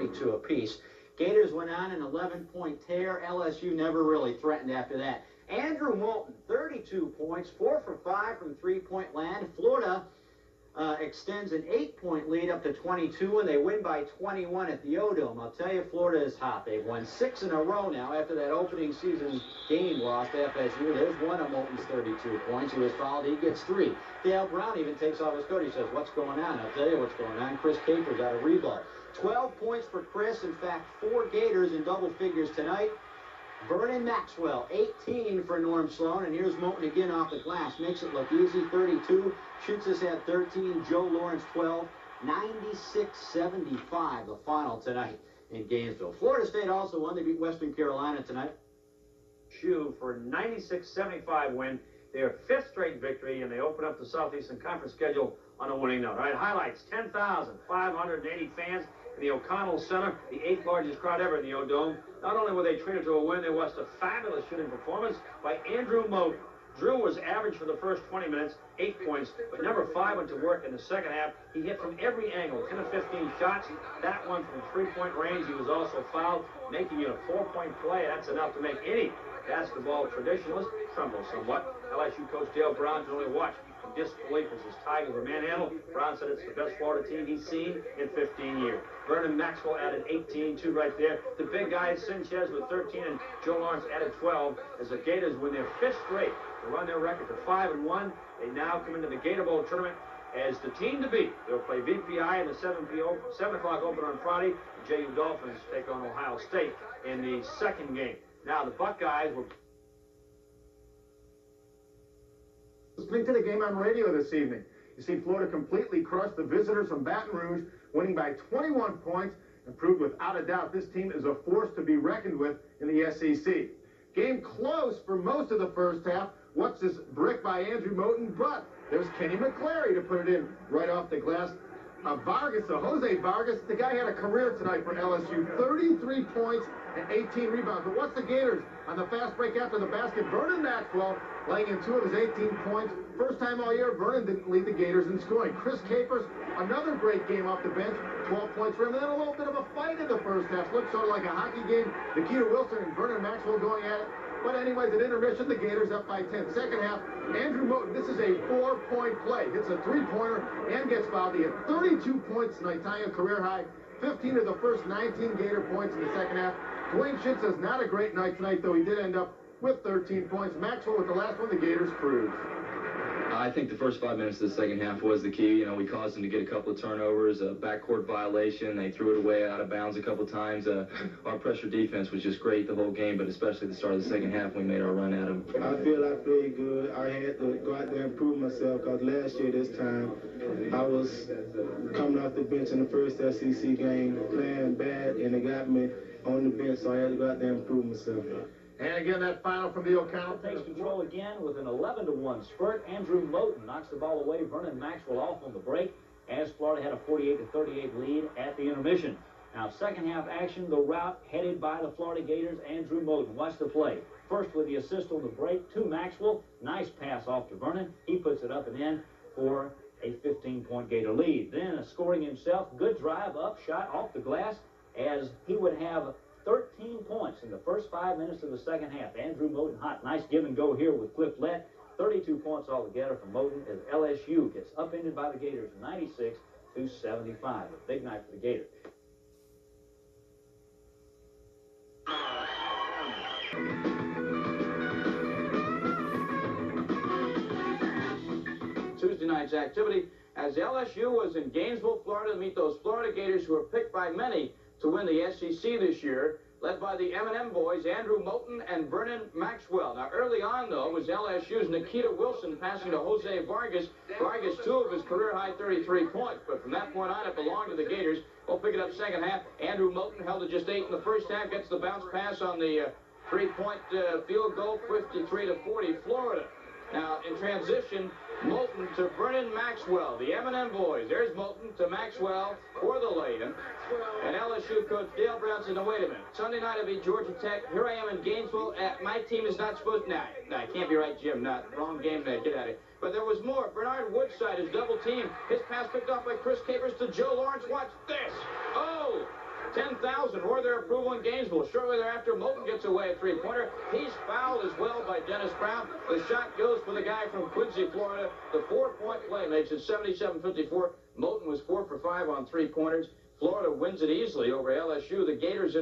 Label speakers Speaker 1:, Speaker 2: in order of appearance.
Speaker 1: 22 apiece. Gators went on an 11-point tear. LSU never really threatened after that. Andrew Moulton, 32 points, 4 for 5 from three-point land. Florida extends an 8-point lead up to 22, and they win by 21 at the O-Dome. I'll tell you, Florida is hot. They've won 6 in a row now after that opening season game loss to FSU. There's one of Moulton's 32 points. He was fouled. He gets 3. Dale Brown even takes off his coat. He says, what's going on? I'll tell you what's going on. Chris Capers got a rebound. 12 points for Chris. In fact, 4 Gators in double figures tonight. Vernon Maxwell, 18 for Norm Sloan, and here's Moulton again off the glass. Makes it look easy, 32. Schützes had 13, Joe Lawrence 12, 96-75 the final tonight in Gainesville. Florida State also won. They beat Western Carolina tonight.
Speaker 2: For a 96-75 win, their 5th straight victory, and they open up the Southeastern Conference schedule on a winning note. All right, highlights, 10,580 fans in the O'Connell Center, the 8th largest crowd ever in the O-Dome. Not only were they treated to a win, they watched a fabulous shooting performance by Andrew Moulton. Drew was average for the first 20 minutes, 8 points, but number 5 went to work in the second half. He hit from every angle, 10 of 15 shots. That one from three-point range. He was also fouled, making it a 4-point play. That's enough to make any basketball traditionalist tremble somewhat. LSU coach Dale Brown can only watch in disbelief as his Tigers were manhandled. Brown said it's the best Florida team he's seen in 15 years. Vernon Maxwell added 18, 2 right there. The big guys, Sanchez with 13, and Joe Lawrence added 12 as the Gators win their 5th straight to run their record to 5-1. They now come into the Gator Bowl tournament as the team to beat. They'll play VPI in the 7 o'clock opener on Friday. The JU Dolphins take on Ohio State in the second game. Now the Buckeyes were
Speaker 3: listening to the game on radio this evening. You see, Florida completely crushed the visitors from Baton Rouge, winning by 21 points, and proved without a doubt this team is a force to be reckoned with in the SEC. Game close for most of the first half. What's this brick by Andrew Moulton? But there's Kenny McClary to put it in right off the glass. Jose Vargas, the guy had a career tonight for LSU. 33 points and 18 rebounds. But what's the Gators on the fast break after the basket? Vernon Maxwell laying in 2 of his 18 points. First time all year, Vernon didn't lead the Gators in scoring. Chris Capers, another great game off the bench. 12 points for him. And then a little bit of a fight in the first half. Looked sort of like a hockey game. Nikita Wilson and Vernon Maxwell going at it. But anyways, at intermission, the Gators up by 10. Second half, Andrew Moulton, this is a 4-point play. Hits a 3-pointer and gets fouled. He had 32 points tonight, tying a career high. 15 of the first 19 Gator points in the second half. Dwayne Schützes, not a great night tonight, though he did end up with 13 points. Maxwell with the last one, the Gators cruised.
Speaker 4: I think the first 5 minutes of the second half was the key. You know, we caused them to get a couple of turnovers, a backcourt violation. They threw it away out of bounds a couple of times. Our pressure defense was just great the whole game, but especially the start of the second half, we made our run at them.
Speaker 5: I feel I played good. I had to go out there and prove myself because last year this time I was coming off the bench in the first SEC game, playing bad, and they got me on the bench, so I had to go out there and prove myself.
Speaker 3: And again, that final from the O'Connell.
Speaker 6: Takes control again with an 11-1 spurt. Andrew Moulton knocks the ball away. Vernon Maxwell off on the break as Florida had a 48-38 lead at the intermission. Now, second half action, the route headed by the Florida Gators. Andrew Moulton, watch the play. First with the assist on the break to Maxwell. Nice pass off to Vernon. He puts it up and in for a 15-point Gator lead. Then scoring himself, good drive up, shot off the glass as he would have 13 points in the first 5 minutes of the second half. Andrew Moulton hot. Nice give and go here with Cliff Lett. 32 points altogether from Moulton as LSU gets upended by the Gators 96-75. A big night for the Gators.
Speaker 7: Tuesday night's activity as LSU was in Gainesville, Florida to meet those Florida Gators who were picked by many to win the SEC this year, led by the M&M boys, Andrew Moulton and Vernon Maxwell. Now, early on, though, was LSU's Nikita Wilson passing to Jose Vargas. Vargas, 2 of his career-high 33 points. But from that point on, it belonged to the Gators. We'll pick it up second half. Andrew Moulton held it just 8 in the first half, gets the bounce pass on the three-point field goal, 53-40, Florida. Now, in transition, Moulton to Vernon Maxwell, the M&M boys. There's Moulton to Maxwell for the lay-in. And LSU coach Dale Brown said, no, wait a minute. Sunday night I'll be Georgia Tech. Here I am in Gainesville. My team is not supposed to... Nah, can't be right, Jim. Not wrong game there. Get at it. But there was more. Bernard Woodside is double team. His pass picked off by Chris Capers to Joe Lawrence. Watch this. Oh! 10,000 wore their approval in Gainesville. Shortly thereafter, Moulton gets away a three-pointer. He's fouled as well by Dennis Brown. The shot goes for the guy from Quincy, Florida. The 4-point play makes it 77-54. Moulton was 4 for 5 on three-pointers. Florida wins it easily over LSU. The Gators